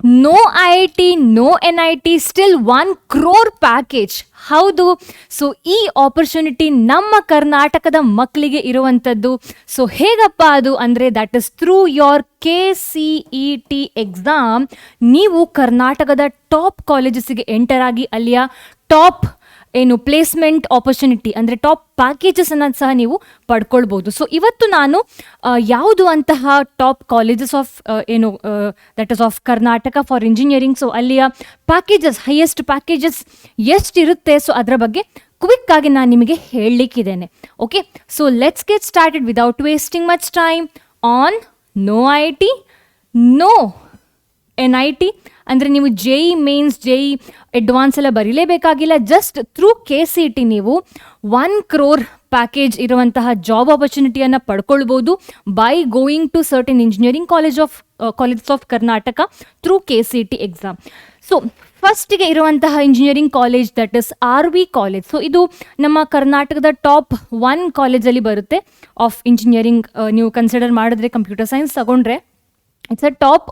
No IIT, no NIT, still 1 crore package. ಹೌದು, so ಈ opportunity ನಮ್ಮ ಕರ್ನಾಟಕದ ಮಕ್ಕಳಿಗೆ ಇರುವಂಥದ್ದು. ಸೊ ಹೇಗಪ್ಪ ಅದು ಅಂದರೆ that is through your KCET exam. ನೀವು ಕರ್ನಾಟಕದ ಟಾಪ್ ಕಾಲೇಜಸ್ಸಿಗೆ ಎಂಟರ್ ಆಗಿ ಅಲ್ಲಿಯ ಟಾಪ್ ಪ್ಲೇಸ್ಮೆಂಟ್ ಆಪರ್ಚುನಿಟಿ ಅಂದರೆ ಟಾಪ್ ಪ್ಯಾಕೇಜಸನ್ನು ಸಹ ನೀವು ಪಡ್ಕೊಳ್ಬೋದು. ಸೊ ಇವತ್ತು ನಾನು ಯಾವುದು ಅಂತಹ top colleges of that is of Karnataka for engineering, so ಅಲ್ಲಿಯ ಪ್ಯಾಕೇಜಸ್, ಹೈಯೆಸ್ಟ್ ಪ್ಯಾಕೇಜಸ್ ಎಷ್ಟಿರುತ್ತೆ, ಸೊ ಅದರ ಬಗ್ಗೆ ಕ್ವಿಕ್ ಆಗಿ ನಾನು ನಿಮಗೆ ಹೇಳಲಿಕ್ಕಿದ್ದೇನೆ. Okay, so let's get started without wasting much time on no IIT, no NIT. ಅಂದರೆ ನೀವು JEE ಮೇನ್ಸ್, JEE ಅಡ್ವಾನ್ಸ್ ಎಲ್ಲ ಬರೀಲೇಬೇಕಾಗಿಲ್ಲ. ಜಸ್ಟ್ ಥ್ರೂ KCET ನೀವು 1 crore ಪ್ಯಾಕೇಜ್ ಇರುವಂತಹ ಜಾಬ್ ಆಪರ್ಚುನಿಟಿಯನ್ನು ಪಡ್ಕೊಳ್ಬೋದು by going to certain engineering colleges of Karnataka through KCET exam. So ಫಸ್ಟಿಗೆ ಇರುವಂತಹ engineering college that is RV college. So ಇದು ನಮ್ಮ ಕರ್ನಾಟಕದ ಟಾಪ್ 1 ಕಾಲೇಜಲ್ಲಿ ಬರುತ್ತೆ ಆಫ್ ಇಂಜಿನಿಯರಿಂಗ್. ನೀವು ಕನ್ಸಿಡರ್ ಮಾಡಿದ್ರೆ ಕಂಪ್ಯೂಟರ್ ಸೈನ್ಸ್ ತಗೊಂಡ್ರೆ ಇಟ್ಸ್ ಅ ಟಾಪ್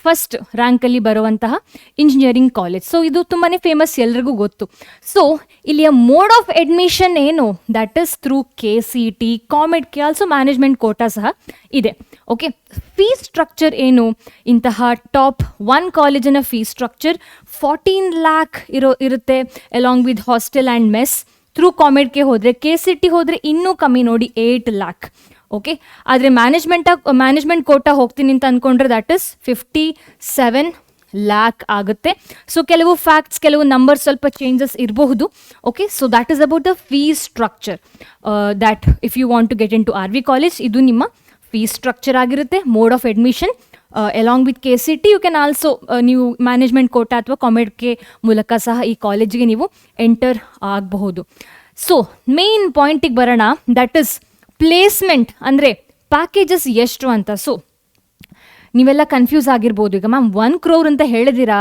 ಫಸ್ಟ್ ರ್ಯಾಂಕಲ್ಲಿ ಬರುವಂತಹ ಇಂಜಿನಿಯರಿಂಗ್ ಕಾಲೇಜ್. ಸೊ ಇದು ತುಂಬಾ ಫೇಮಸ್, ಎಲ್ರಿಗೂ ಗೊತ್ತು. ಸೊ ಇಲ್ಲಿಯ ಮೋಡ್ ಆಫ್ ಅಡ್ಮಿಷನ್ ಏನು, ದಟ್ ಇಸ್ ಥ್ರೂ KCET, ಕಾಮೆಡ್ಗೆ, ಆಲ್ಸೋ ಮ್ಯಾನೇಜ್ಮೆಂಟ್ ಕೋಟಾ ಸಹ ಇದೆ. ಓಕೆ, ಫೀಸ್ ಸ್ಟ್ರಕ್ಚರ್ ಏನು, ಇಂತಹ ಟಾಪ್ 1 ಕಾಲೇಜಿನ ಫೀಸ್ ಸ್ಟ್ರಕ್ಚರ್ 14 lakh ಇರುತ್ತೆ along with hostel and mess. Through ಕಾಮೆಡ್ಗೆ ಹೋದರೆ, KCET ಹೋದರೆ ಇನ್ನೂ ಕಮ್ಮಿ ನೋಡಿ, 8 lakh. ಓಕೆ, ಆದರೆ ಮ್ಯಾನೇಜ್ಮೆಂಟ್ ಕೋಟಾ ಹೋಗ್ತೀನಿ ಅಂತ ಅಂದ್ಕೊಂಡ್ರೆ ದಟ್ ಇಸ್ 57 lakh ಆಗುತ್ತೆ. ಸೊ ಕೆಲವು ಫ್ಯಾಕ್ಟ್ಸ್, ಕೆಲವು ನಂಬರ್ಸ್ ಸ್ವಲ್ಪ ಚೇಂಜಸ್ ಇರಬಹುದು. Okay, so that is about the fees structure that if you want to get in to RV college, ಇದು ನಿಮ್ಮ ಫೀಸ್ ಸ್ಟ್ರಕ್ಚರ್ ಆಗಿರುತ್ತೆ. Mode of admission along with KCET, you can also ನೀವು management quota ಅಥವಾ ಕಾಮೆಡ್ಗೆ ಮೂಲಕ ಸಹ ಈ ಕಾಲೇಜಿಗೆ ನೀವು ಎಂಟರ್ ಆಗಬಹುದು. ಸೊ ಮೇನ್ ಪಾಯಿಂಟಿಗೆ ಬರೋಣ, ದಟ್ ಇಸ್ ಪ್ಲೇಸ್ಮೆಂಟ್ ಅಂದರೆ ಪ್ಯಾಕೇಜಸ್ ಎಷ್ಟು ಅಂತ. ಸೊ ನೀವೆಲ್ಲ ಕನ್ಫ್ಯೂಸ್ ಆಗಿರ್ಬೋದು, ಈಗ ಮ್ಯಾಮ್ 1 crore ಅಂತ ಹೇಳಿದಿರಾ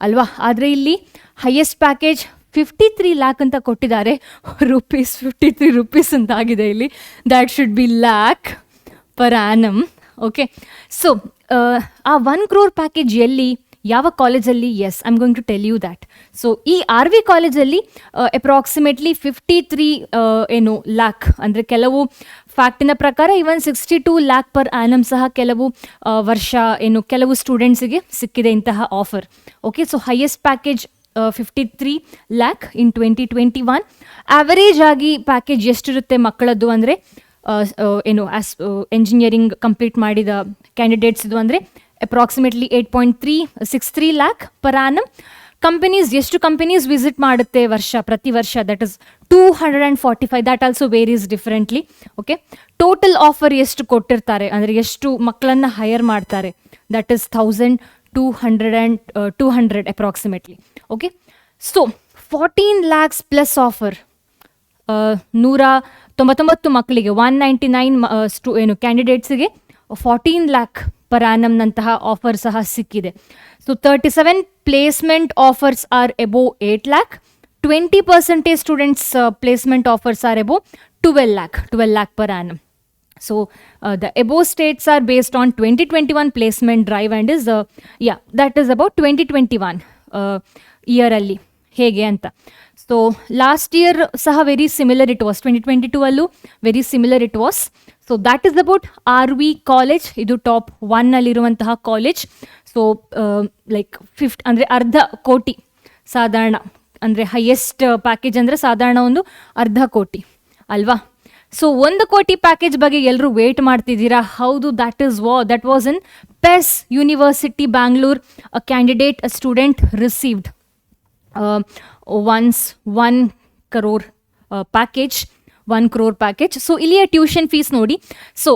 ಅಲ್ವಾ, ಆದರೆ ಇಲ್ಲಿ ಹೈಯೆಸ್ಟ್ ಪ್ಯಾಕೇಜ್ 53 lakh ಅಂತ ಕೊಟ್ಟಿದ್ದಾರೆ. ರುಪೀಸ್ 53 rupees ಅಂತ ಆಗಿದೆ ಇಲ್ಲಿ. That should be lakh per annum. Okay, so ಆ 1 crore ಪ್ಯಾಕೇಜ್ ಎಲ್ಲಿ, ಯಾವ ಕಾಲೇಜಲ್ಲಿ? Yes, I am going to tell you that. So ಈ RV ಕಾಲೇಜಲ್ಲಿ ಅಪ್ರಾಕ್ಸಿಮೇಟ್ಲಿ 53 lakh, ಅಂದರೆ ಕೆಲವು ಫ್ಯಾಕ್ಟಿನ ಪ್ರಕಾರ ಇವನ್ 62 lakh per annum ಸಹ ಕೆಲವು ವರ್ಷ ಕೆಲವು ಸ್ಟೂಡೆಂಟ್ಸಿಗೆ ಸಿಕ್ಕಿದೆ ಇಂತಹ offer. Okay, so highest package 53 lakh ಇನ್ 2021. ಆವರೇಜ್ ಆಗಿ ಪ್ಯಾಕೇಜ್ ಎಷ್ಟಿರುತ್ತೆ ಮಕ್ಕಳದ್ದು ಅಂದರೆ ಎಂಜಿನಿಯರಿಂಗ್ ಕಂಪ್ಲೀಟ್ ಮಾಡಿದ ಕ್ಯಾಂಡಿಡೇಟ್ಸ್ ಇದು ಅಂದರೆ approximately 8.63 lakh per annum. Companies, ಎಷ್ಟು ಕಂಪನೀಸ್ ವಿಸಿಟ್ ಮಾಡುತ್ತೆ ಪ್ರತಿ ವರ್ಷ, that is 245. That also varies differently. Okay, total offer ಎಷ್ಟು ಕೊಟ್ಟಿರ್ತಾರೆ ಅಂದರೆ ಎಷ್ಟು ಮಕ್ಕಳನ್ನು ಹೈಯರ್ ಮಾಡ್ತಾರೆ, that is 1200 approximately. Okay, so 14 lakhs plus offer 199 ಮಕ್ಕಳಿಗೆ, 199 ಕ್ಯಾಂಡಿಡೇಟ್ಸಿಗೆ 14 lakh per annum ನಂತಹ ಆಫರ್ ಸಹ ಸಿಕ್ಕಿದೆ. So 37 placement offers are above 8 lakh. 20% students placement offers are above 12 lakh per annum. So the above states are based on 2021 placement drive and is that is about 2021 year ಅಲ್ಲಿ ಹೇಗೆ ಅಂತ. So last year ಸಹ very similar it was, 2022 ಅಲ್ಲೂ very similar it was. So that is about RV college. ಇದು top 1 ಅಲ್ಲಿರುವಂತಹ college. So like ಅಂದರೆ 1/2 ಕೋಟಿ ಸಾಧಾರಣ, ಅಂದರೆ ಹೈಯೆಸ್ಟ್ ಪ್ಯಾಕೇಜ್ ಅಂದರೆ ಸಾಧಾರಣ ಒಂದು 1/2 ಕೋಟಿ ಅಲ್ವಾ. ಸೊ 1 ಕೋಟಿ ಪ್ಯಾಕೇಜ್ ಬಗ್ಗೆ ಎಲ್ಲರೂ ವೇಟ್ ಮಾಡ್ತಿದ್ದೀರಾ. ಹೌದು, that was in PES university Bangalore. A candidate, a student received once 1 crore package, 1 crore package. So ಇಲ್ಲಿಯ ಟ್ಯೂಷನ್ ಫೀಸ್ ನೋಡಿ. ಸೊ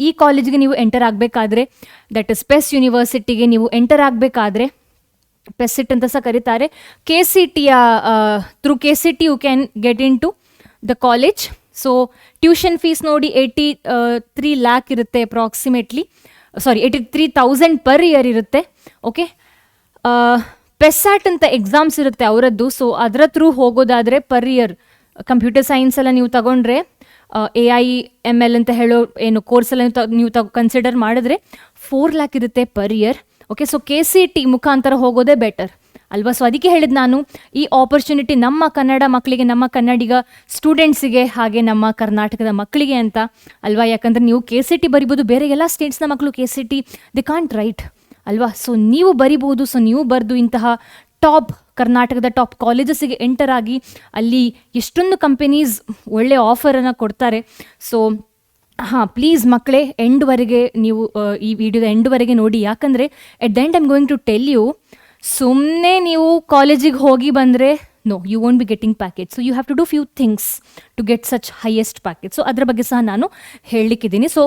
ಈ ಕಾಲೇಜಿಗೆ ನೀವು ಎಂಟರ್ ಆಗಬೇಕಾದ್ರೆ, ದಟ್ ಇಸ್ PES ಯೂನಿವರ್ಸಿಟಿಗೆ ನೀವು ಎಂಟರ್ ಆಗಬೇಕಾದ್ರೆ, PESIT ಅಂತ ಸಹ ಕರೀತಾರೆ, KCETಯ through KCET you can get in to the college. So tuition fees ನೋಡಿ 83 lakh ಇರುತ್ತೆ ಅಪ್ರಾಕ್ಸಿಮೇಟ್ಲಿ, 83,000 ಪರ್ ಇಯರ್ ಇರುತ್ತೆ. ಓಕೆ, PESAT ಅಂತ ಎಕ್ಸಾಮ್ಸ್ ಇರುತ್ತೆ ಅವರದ್ದು. ಸೊ ಅದರ ಥ್ರೂ ಹೋಗೋದಾದರೆ ಪರ್ ಇಯರ್ ಕಂಪ್ಯೂಟರ್ ಸೈನ್ಸ್ ಎಲ್ಲ ನೀವು ತಗೊಂಡ್ರೆ AI ML ಅಂತ ಹೇಳೋ ಏನು ಕೋರ್ಸೆಲ್ಲ ನೀವು ಕನ್ಸಿಡರ್ ಮಾಡಿದ್ರೆ 4 ಲ್ಯಾಕ್ ಇರುತ್ತೆ per year. Okay, so KCET ಮುಖಾಂತರ ಹೋಗೋದೇ ಬೆಟರ್ ಅಲ್ವಾ. ಸೊ ಅದಕ್ಕೆ ಹೇಳಿದ್ದು ನಾನು, ಈ ಆಪರ್ಚುನಿಟಿ ನಮ್ಮ ಕನ್ನಡ ಮಕ್ಕಳಿಗೆ, ನಮ್ಮ ಕನ್ನಡಿಗ ಸ್ಟೂಡೆಂಟ್ಸಿಗೆ, ಹಾಗೆ ನಮ್ಮ ಕರ್ನಾಟಕದ ಮಕ್ಕಳಿಗೆ ಅಂತ ಅಲ್ವಾ. ಯಾಕಂದರೆ ನೀವು KCET ಬರಿಬೋದು, ಬೇರೆ ಎಲ್ಲ ಸ್ಟೇಟ್ಸ್ನ ಮಕ್ಕಳು KCET ದೇ ಕಾಂಟ್ ರೈಟ್ ಅಲ್ವಾ. ಸೊ ನೀವು ಬರಿಬೋದು. ಸೊ ನೀವು ಬರೆದು ಇಂತಹ ಕರ್ನಾಟಕದ ಟಾಪ್ ಕಾಲೇಜಸ್ಸಿಗೆ ಎಂಟರ್ ಆಗಿ ಅಲ್ಲಿ ಎಷ್ಟೊಂದು ಕಂಪನೀಸ್ ಒಳ್ಳೆ ಆಫರನ್ನು ಕೊಡ್ತಾರೆ. ಸೊ ಹಾಂ, ಪ್ಲೀಸ್ ಮಕ್ಕಳೇ ಎಂಡ್ವರೆಗೆ ನೀವು ಈ ವಿಡಿಯೋದ ಎಂಡ್ವರೆಗೆ ನೋಡಿ. ಯಾಕಂದರೆ at the end I'm going to tell you, ಸುಮ್ಮನೆ ನೀವು ಕಾಲೇಜಿಗೆ ಹೋಗಿ ಬಂದರೆ no, you won't be getting package. So you have to do few things to get such highest package. So ಅದರ ಬಗ್ಗೆ ಸಹ ನಾನು ಹೇಳಲಿಕ್ಕಿದ್ದೀನಿ. So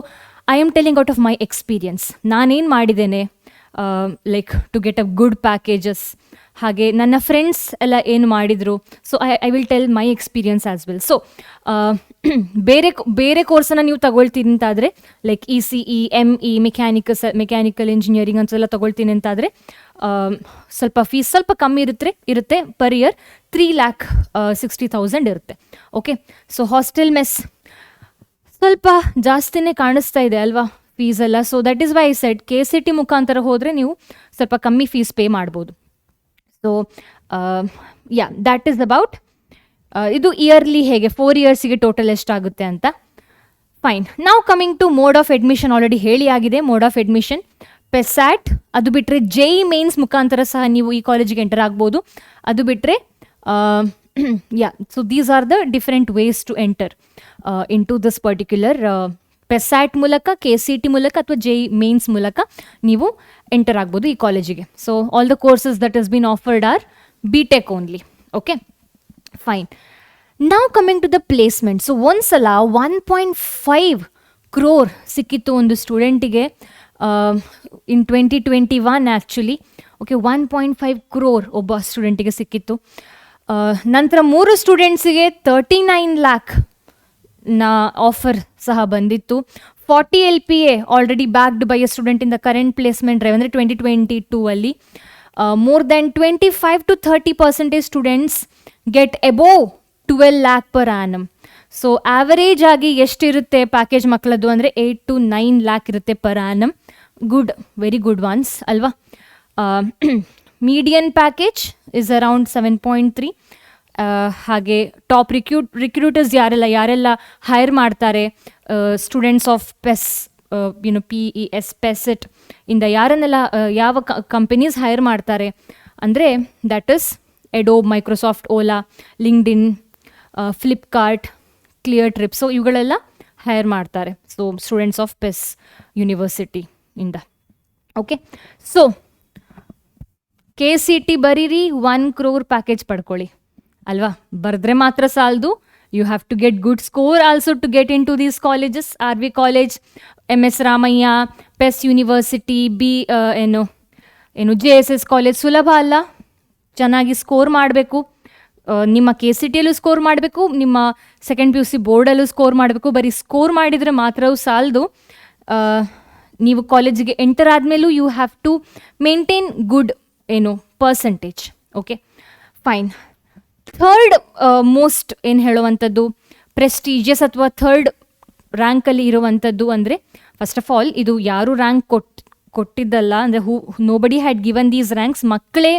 I am telling out of my experience, ನಾನೇನು ಮಾಡಿದ್ದೇನೆ like to get a good packages, ಹಾಗೆ ನನ್ನ friends ಎಲ್ಲ ಏನು ಮಾಡಿದರು. So I will tell my experience as well. So ಬೇರೆ ಕೋರ್ಸನ್ನು ನೀವು ತಗೊಳ್ತೀನಿ ಅಂತಾದರೆ, like ECE, ME, mechanical engineering ಅಂತೆಲ್ಲ ತಗೊಳ್ತೀನಿ ಅಂತಾದರೆ ಸ್ವಲ್ಪ ಫೀಸ್ ಸ್ವಲ್ಪ ಕಮ್ಮಿ ಇರುತ್ತೆ ಪರ್ ಇಯರ್ 3,60,000 ಇರುತ್ತೆ. ಓಕೆ, ಸೊ ಹಾಸ್ಟೆಲ್ ಮೆಸ್ ಸ್ವಲ್ಪ ಜಾಸ್ತಿನೇ ಕಾಣಿಸ್ತಾ ಇದೆ ಅಲ್ವಾ ಫೀಸ್ ಎಲ್ಲ. So that is why I said KCET ಮುಖಾಂತರ ಹೋದರೆ ನೀವು ಸ್ವಲ್ಪ ಕಮ್ಮಿ ಫೀಸ್ ಪೇ ಮಾಡ್ಬೋದು. ಸೊ ದ್ಯಾಟ್ ಈಸ್ ಅಬೌಟ್ ಇದು ಇಯರ್ಲಿ ಹೇಗೆ 4 ಇಯರ್ಸಿಗೆ ಟೋಟಲ್ ಎಷ್ಟಾಗುತ್ತೆ ಅಂತ. ಫೈನ್, ನಾವು coming to mode of admission. Already ಹೇಳಿ ಆಗಿದೆ ಮೋಡ್ ಆಫ್ ಅಡ್ಮಿಷನ್ PESAT. ಅದು ಬಿಟ್ಟರೆ JEE ಮೇನ್ಸ್ ಮುಖಾಂತರ ಸಹ ನೀವು ಈ ಕಾಲೇಜಿಗೆ ಎಂಟರ್ ಆಗ್ಬೋದು. ಅದು ಬಿಟ್ಟರೆ so these are the different ways to enter into this particular PESAT ಮೂಲಕ, KCET ಮೂಲಕ ಅಥವಾ JEE ಮೇನ್ಸ್ ಮೂಲಕ ನೀವು ಎಂಟರ್ ಆಗ್ಬೋದು ಈ ಕಾಲೇಜಿಗೆ. So all the courses that is been offered are BTech only. Okay, fine. ನಾವು coming to the placement. So ಒಂದ್ಸಲ 1.5 crore ಸಿಕ್ಕಿತ್ತು ಒಂದು ಸ್ಟೂಡೆಂಟಿಗೆ ಇನ್ 2021 ಆ್ಯಕ್ಚುಲಿ. ಓಕೆ, 1.5 crore ಒಬ್ಬ ಸ್ಟೂಡೆಂಟಿಗೆ ಸಿಕ್ಕಿತ್ತು. ನಂತರ 3 ಸ್ಟೂಡೆಂಟ್ಸಿಗೆ 39 lakh ನ ಆಫರ್ ಸಹ ಬಂದಿತ್ತು. 40 LPA already backed by A student in the current placement drive, ಅಂದರೆ 2022 ಅಲ್ಲಿ. More than 25 to 30% students get above 12 lakh per annum. So average ಆಗಿ ಎಷ್ಟಿರುತ್ತೆ ಪ್ಯಾಕೇಜ್ ಮಕ್ಕಳದ್ದು ಅಂದರೆ 8 to 9 lakh ಇರುತ್ತೆ per annum. Good, very good ones ಅಲ್ವಾ. Median package is around 7.3. ಹಾಗೆ top recruiters ಯಾರೆಲ್ಲ ಹೈರ್ ಮಾಡ್ತಾರೆ, ಸ್ಟೂಡೆಂಟ್ಸ್ ಆಫ್ PES PESET ಇಂದ ಯಾರನ್ನೆಲ್ಲ ಯಾವ ಕಂಪನೀಸ್ ಹೈರ್ ಮಾಡ್ತಾರೆ ಅಂದರೆ that is Adobe, Microsoft, Ola, LinkedIn, Flipkart, Cleartrip. So ಇವುಗಳೆಲ್ಲ ಹೈರ್ ಮಾಡ್ತಾರೆ. So students of PES university ಇಂದ. ಓಕೆ, ಸೊ KCET ಬರೀರಿ, 1 crore ಪ್ಯಾಕೇಜ್ ಪಡ್ಕೊಳ್ಳಿ ಅಲ್ವಾ. ಬರೆದ್ರೆ ಮಾತ್ರ ಸಾಲದು, you have to get good score also to get in to these colleges. RV college, MS Ramaiah, PES university, JSS college ಸುಲಭ ಅಲ್ಲ. ಚೆನ್ನಾಗಿ ಸ್ಕೋರ್ ಮಾಡಬೇಕು, ನಿಮ್ಮ KCETಯಲ್ಲೂ ಸ್ಕೋರ್ ಮಾಡಬೇಕು, ನಿಮ್ಮ ಸೆಕೆಂಡ್ PUC ಬೋರ್ಡಲ್ಲೂ ಸ್ಕೋರ್ ಮಾಡಬೇಕು. ಬರೀ ಸ್ಕೋರ್ ಮಾಡಿದರೆ ಮಾತ್ರವೂ ಸಾಲದು. ನೀವು ಕಾಲೇಜಿಗೆ ಎಂಟರ್ ಆದಮೇಲೂ you have to maintain good percentage. Okay, fine. Third most ಏನು ಹೇಳುವಂಥದ್ದು, ಪ್ರೆಸ್ಟೀಜಿಯಸ್ ಅಥವಾ ಥರ್ಡ್ ರ್ಯಾಂಕಲ್ಲಿ ಇರುವಂಥದ್ದು ಅಂದರೆ, ಫಸ್ಟ್ ಆಫ್ ಆಲ್ ಇದು ಯಾರು ರ್ಯಾಂಕ್ ಕೊಟ್ಟಿದ್ದಲ್ಲ, ಅಂದರೆ nobody had given these ranks. ಮಕ್ಕಳೇ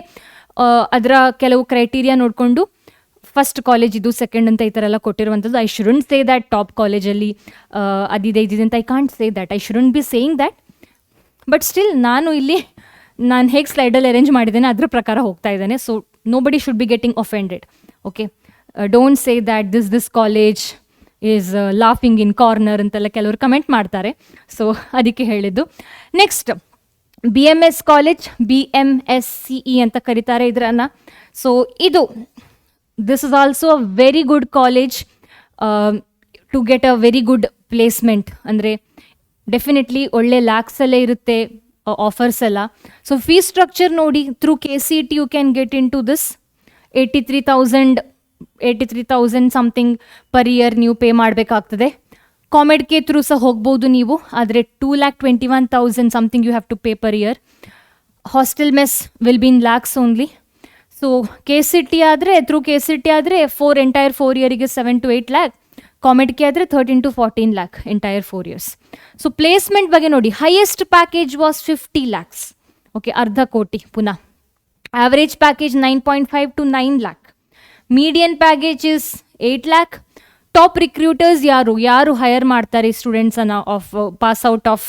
ಅದರ ಕೆಲವು ಕ್ರೈಟೀರಿಯಾ ನೋಡಿಕೊಂಡು ಫಸ್ಟ್ ಕಾಲೇಜ್ ಇದು, ಸೆಕೆಂಡ್ ಅಂತ ಈ ಥರ ಎಲ್ಲ ಕೊಟ್ಟಿರುವಂಥದ್ದು. I shouldn't say that top ಕಾಲೇಜಲ್ಲಿ ಅದಿದೆ ಅಂತ. I can't say that, I shouldn't be saying that. But still ನಾನು ಹೇಗೆ ಸ್ಲೈಡಲ್ಲಿ ಅರೇಂಜ್ ಮಾಡಿದ್ದೇನೆ ಅದ್ರ ಪ್ರಕಾರ ಹೋಗ್ತಾ ಇದ್ದೇನೆ. So nobody should be getting offended. Okay, don't say that this college is laughing in corner ಅಂತೆಲ್ಲ ಕೆಲವರು ಕಮೆಂಟ್ ಮಾಡ್ತಾರೆ. ಸೊ ಅದಕ್ಕೆ ಹೇಳಿದ್ದು. ನೆಕ್ಸ್ಟ್ BMS ಕಾಲೇಜ್, BMSCE ಅಂತ ಕರೀತಾರೆ ಇದರನ್ನು. So this is also a very good college to get a very good placement. ಅಂದರೆ definitely ಒಳ್ಳೆ ಲ್ಯಾಕ್ಸಲ್ಲೇ ಇರುತ್ತೆ ಆಫರ್ಸ್ ಎಲ್ಲ. ಸೊ ಫೀಸ್ ಸ್ಟ್ರಕ್ಚರ್ ನೋಡಿ, through KCET you can get in to this 83,000 something per year ನೀವು ಪೇ ಮಾಡಬೇಕಾಗ್ತದೆ. ಕಾಮೆಡ್ಕೆ through ಸಹ ಹೋಗ್ಬೋದು ನೀವು, ಆದರೆ 2,21,000 something you have to pay per year. Hostel mess will be in lakhs only. So KCET ಆದರೆ 4 entire 4 ಇಯರಿಗೆ 7 to 8 lakh. ಕಾಮೆಡ್ಗೆ ಆದರೆ 13 to 14 lakh entire 4 years. So placement ಬಗ್ಗೆ ನೋಡಿ, highest package was 50 lakhs. Okay, ಅರ್ಧ ಕೋಟಿ ಪುನಃ. Average package 9.5 to 9 lakh. Median package is 8 lakh. Top recruiters ಯಾರು ಹೈಯರ್ ಮಾಡ್ತಾರೆ ಸ್ಟೂಡೆಂಟ್ಸನ್ನು ಆಫ್ ಪಾಸ್ಔಟ್ ಆಫ್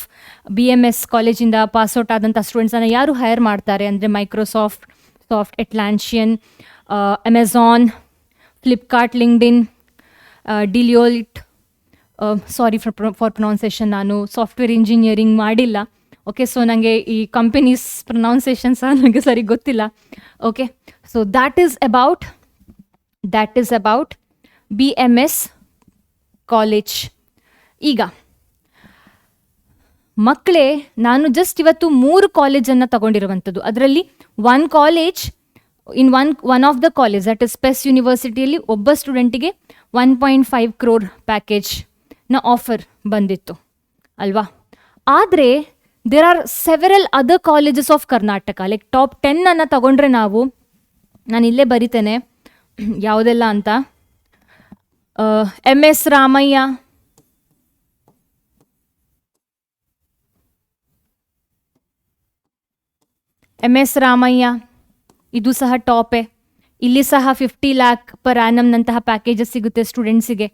BMS ಕಾಲೇಜಿಂದ ಪಾಸ್ಔಟ್ ಆದಂಥ ಸ್ಟೂಡೆಂಟ್ಸನ್ನು ಯಾರು ಹೈಯರ್ ಮಾಡ್ತಾರೆ ಅಂದರೆ Microsoft, Atlassian, Amazon, Flipkart, LinkedIn, Deloitte, sorry for pronunciation, ನಾನು ಸಾಫ್ಟ್ವೇರ್ ಇಂಜಿನಿಯರಿಂಗ್ ಮಾಡಿಲ್ಲ. ಓಕೆ, ಸೊ ನನಗೆ ಈ ಕಂಪನೀಸ್ ಪ್ರೊನೌನ್ಸೇಷನ್ ಸಹ ನನಗೆ ಸರಿ ಗೊತ್ತಿಲ್ಲ. Okay, so that is about BMS college. ಈಗ ಮಕ್ಕಳೇ, ನಾನು ಜಸ್ಟ್ ಇವತ್ತು 3 ಕಾಲೇಜನ್ನು ತಗೊಂಡಿರುವಂಥದ್ದು. ಅದರಲ್ಲಿ one college, in one of the college that is PES ಯೂನಿವರ್ಸಿಟಿಯಲ್ಲಿ ಒಬ್ಬ ಸ್ಟೂಡೆಂಟಿಗೆ 1.5 crore ಪ್ಯಾಕೇಜ್ನ ಆಫರ್ ಬಂದಿತ್ತು ಅಲ್ವಾ. ಆದರೆ there are several other colleges of Karnataka, like top 10 ಅನ್ನು ತಗೊಂಡ್ರೆ ನಾವು, ನಾನು ಇಲ್ಲೇ ಬರಿತೇನೆ ಯಾವುದೆಲ್ಲ ಅಂತ. MS ರಾಮಯ್ಯ, ಇದು ಸಹ ಟಾಪೇ. ಇಲ್ಲಿ ಸಹ 50 lakh per annum ನಂತಹ ಪ್ಯಾಕೇಜಸ್ ಸಿಗುತ್ತೆ ಸ್ಟೂಡೆಂಟ್ಸಿಗೆ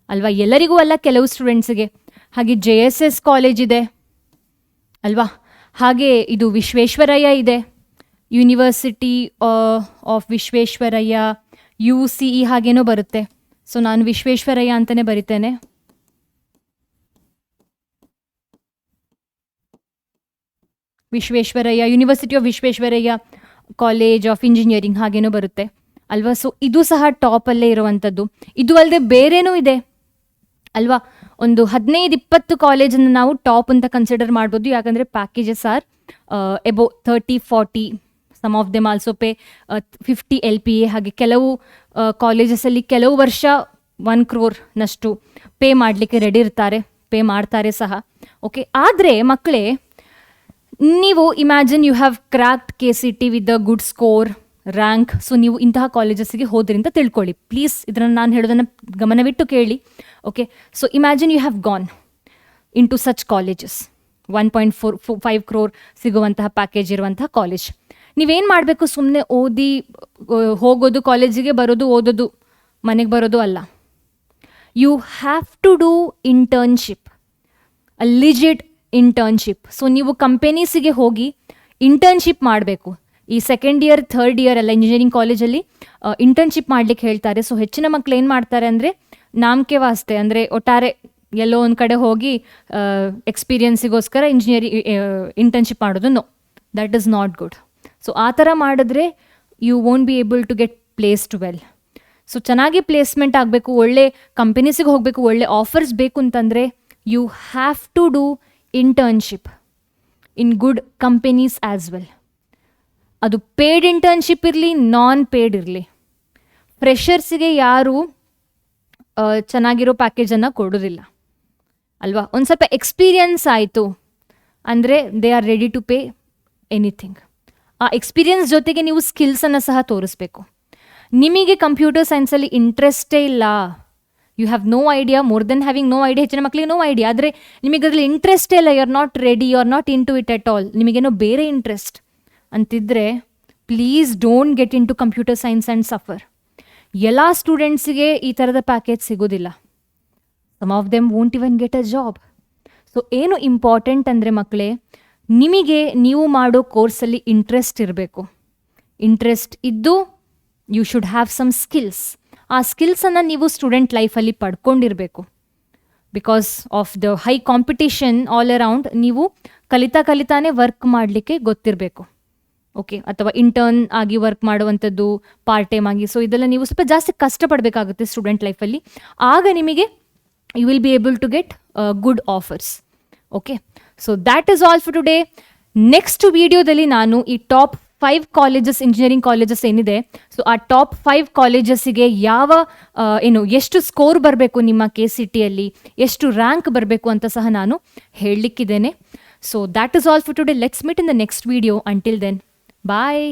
ಅಲ್ವಾ, ಎಲ್ಲರಿಗೂ ಅಲ್ಲ, ಕೆಲವು ಸ್ಟೂಡೆಂಟ್ಸಿಗೆ. ಹಾಗೆ JSS ಕಾಲೇಜ್ ಇದೆ ಅಲ್ವಾ. ಹಾಗೆ ಇದು ವಿಶ್ವೇಶ್ವರಯ್ಯ ಇದೆ, ಯೂನಿವರ್ಸಿಟಿ ಆಫ್ ವಿಶ್ವೇಶ್ವರಯ್ಯ, UCE ಹಾಗೇನೋ ಬರುತ್ತೆ. ಸೊ ನಾನು ವಿಶ್ವೇಶ್ವರಯ್ಯ ಅಂತಲೇ ಬರಿತೇನೆ. Visvesvaraya, university of Visvesvaraya college of engineering ಹಾಗೇನೋ ಬರುತ್ತೆ ಅಲ್ವಾ. ಸೊ ಇದು ಸಹ ಟಾಪಲ್ಲೇ ಇರುವಂಥದ್ದು. ಇದು ಅಲ್ಲದೆ ಬೇರೇನೂ ಇದೆ ಅಲ್ವಾ. ಒಂದು 15-20 ಕಾಲೇಜನ್ನು ನಾವು ಟಾಪ್ ಅಂತ ಕನ್ಸಿಡರ್ ಮಾಡ್ಬೋದು. ಯಾಕಂದರೆ packages are above 30-40, some of them also pay 50 LPA. ಹಾಗೆ ಕೆಲವು ಕಾಲೇಜಸಲ್ಲಿ ಕೆಲವು ವರ್ಷ 1 crore ಪೇ ಮಾಡಲಿಕ್ಕೆ ರೆಡಿ ಇರ್ತಾರೆ, ಪೇ ಮಾಡ್ತಾರೆ ಸಹ. ಓಕೆ, ಆದರೆ ಮಕ್ಕಳೇ, ನೀವು imagine you have cracked KCT with a good score, rank. So ನೀವು ಇಂತಹ ಕಾಲೇಜಸ್ಸಿಗೆ ಹೋದ್ರಿ ಅಂತ ತಿಳ್ಕೊಳ್ಳಿ. ಪ್ಲೀಸ್ ಇದನ್ನು ನಾನು ಹೇಳೋದನ್ನು ಗಮನವಿಟ್ಟು ಕೇಳಿ. Okay, so imagine you have gone into such colleges, 1.5 crore ಸಿಗುವಂತಹ ಪ್ಯಾಕೇಜ್ ಇರುವಂತಹ ಕಾಲೇಜ್. ನೀವೇನು ಮಾಡಬೇಕು, ಸುಮ್ಮನೆ ಓದಿ ಹೋಗೋದು, ಕಾಲೇಜಿಗೆ ಬರೋದು, ಓದೋದು, ಮನೆಗೆ ಬರೋದು ಅಲ್ಲ. You have to do internship, a legit internship. So ನೀವು ಕಂಪೆನೀಸಿಗೆ ಹೋಗಿ ಇಂಟರ್ನ್ಶಿಪ್ ಮಾಡಬೇಕು. ಈ 2nd year 3rd year ಎಲ್ಲ ಇಂಜಿನಿಯರಿಂಗ್ ಕಾಲೇಜಲ್ಲಿ ಇಂಟರ್ನ್ಶಿಪ್ ಮಾಡಲಿಕ್ಕೆ ಹೇಳ್ತಾರೆ. ಸೊ ಹೆಚ್ಚಿನ ಮಕ್ಳು ಏನು ಮಾಡ್ತಾರೆ ಅಂದರೆ ನಾಮಕೆ ವಾಸ್ತೆ, ಅಂದರೆ ಒಟ್ಟಾರೆ ಎಲ್ಲೋ ಒಂದು ಕಡೆ ಹೋಗಿ ಎಕ್ಸ್ಪೀರಿಯನ್ಸಿಗೋಸ್ಕರ ಇಂಟರ್ನ್ಶಿಪ್ ಮಾಡೋದು. No, that is not good. So ಆ ಥರ ಮಾಡಿದ್ರೆ you won't be able to get placed well. So ಚೆನ್ನಾಗಿ ಪ್ಲೇಸ್ಮೆಂಟ್ ಆಗಬೇಕು, ಒಳ್ಳೆ ಕಂಪೆನೀಸಿಗೆ ಹೋಗಬೇಕು, ಒಳ್ಳೆ ಆಫರ್ಸ್ ಬೇಕು ಅಂತಂದರೆ you have to do internship in good companies as well. ಅದು ಪೇಯ್ಡ್ ಇಂಟರ್ನ್ಶಿಪ್ ಇರಲಿ, ನಾನ್ ಪೇಯ್ಡ್ ಇರಲಿ. ಫ್ರೆಷರ್ಸಿಗೆ ಯಾರು ಚೆನ್ನಾಗಿರೋ ಪ್ಯಾಕೇಜನ್ನು ಕೊಡೋದಿಲ್ಲ ಅಲ್ವಾ. ಒಂದು ಸ್ವಲ್ಪ ಎಕ್ಸ್ಪೀರಿಯನ್ಸ್ ಆಯಿತು ಅಂದರೆ they are ready to pay anything. ಆ ಎಕ್ಸ್ಪೀರಿಯನ್ಸ್ ಜೊತೆಗೆ ನೀವು ಸ್ಕಿಲ್ಸನ್ನು ಸಹ ತೋರಿಸ್ಬೇಕು. ನಿಮಗೆ ಕಂಪ್ಯೂಟರ್ ಸೈನ್ಸಲ್ಲಿ ಇಂಟ್ರೆಸ್ಟೇ ಇಲ್ಲ, you have no idea, more than having no idea. ಹೆಚ್ಚಿನ ಮಕ್ಕಳಿಗೆ ನೋ ಐಡಿಯಾ, ಆದರೆ ನಿಮಗೆ ಅದರಲ್ಲಿ ಇಂಟ್ರೆಸ್ಟೇ ಇಲ್ಲ, you are not ready, you are not into it at all, ನಿಮಗೇನೋ ಬೇರೆ ಇಂಟ್ರೆಸ್ಟ್ ಅಂತಿದ್ದರೆ please don't get in to computer science and suffer. ಎಲ್ಲ ಸ್ಟೂಡೆಂಟ್ಸಿಗೆ ಈ ಥರದ ಪ್ಯಾಕೇಜ್ ಸಿಗೋದಿಲ್ಲ. Some of them won't even get a job. So ಏನು important ಅಂದರೆ ಮಕ್ಕಳೇ, ನಿಮಗೆ ನೀವು ಮಾಡೋ ಕೋರ್ಸಲ್ಲಿ ಇಂಟ್ರೆಸ್ಟ್ ಇರಬೇಕು. ಇಂಟ್ರೆಸ್ಟ್ ಇದ್ದು you should have some skills. ಆ ಸ್ಕಿಲ್ಸನ್ನು ನೀವು ಸ್ಟೂಡೆಂಟ್ ಲೈಫಲ್ಲಿ ಪಡ್ಕೊಂಡಿರಬೇಕು. Because of the high competition all around, ನೀವು ಕಲಿತಾನೇ ವರ್ಕ್ ಮಾಡಲಿಕ್ಕೆ ಗೊತ್ತಿರಬೇಕು. ಓಕೆ, ಅಥವಾ ಇಂಟರ್ನ್ ಆಗಿ ವರ್ಕ್ ಮಾಡುವಂಥದ್ದು, ಪಾರ್ಟ್ ಟೈಮ್ ಆಗಿ. ಸೊ ಇದೆಲ್ಲ ನೀವು ಸ್ವಲ್ಪ ಜಾಸ್ತಿ ಕಷ್ಟಪಡಬೇಕಾಗುತ್ತೆ ಸ್ಟೂಡೆಂಟ್ ಲೈಫಲ್ಲಿ. ಆಗ ನಿಮಗೆ you will be able to get good offers. Okay, so that is all for today. Next ವಿಡಿಯೋದಲ್ಲಿ ನಾನು ಈ ಟಾಪ್ 5 ಕಾಲೇಜಸ್, ಇಂಜಿನಿಯರಿಂಗ್ ಕಾಲೇಜಸ್ ಏನಿದೆ, ಸೊ ಆ ಟಾಪ್ 5 ಕಾಲೇಜಸ್ಸಿಗೆ ಎಷ್ಟು ಸ್ಕೋರ್ ಬರಬೇಕು ನಿಮ್ಮ KCTಯಲ್ಲಿ, ಎಷ್ಟು ರ್ಯಾಂಕ್ ಬರಬೇಕು ಅಂತ ಸಹ ನಾನು ಹೇಳಲಿಕ್ಕಿದ್ದೇನೆ. So that is all for today. Let's meet in the next video. Until then, bye.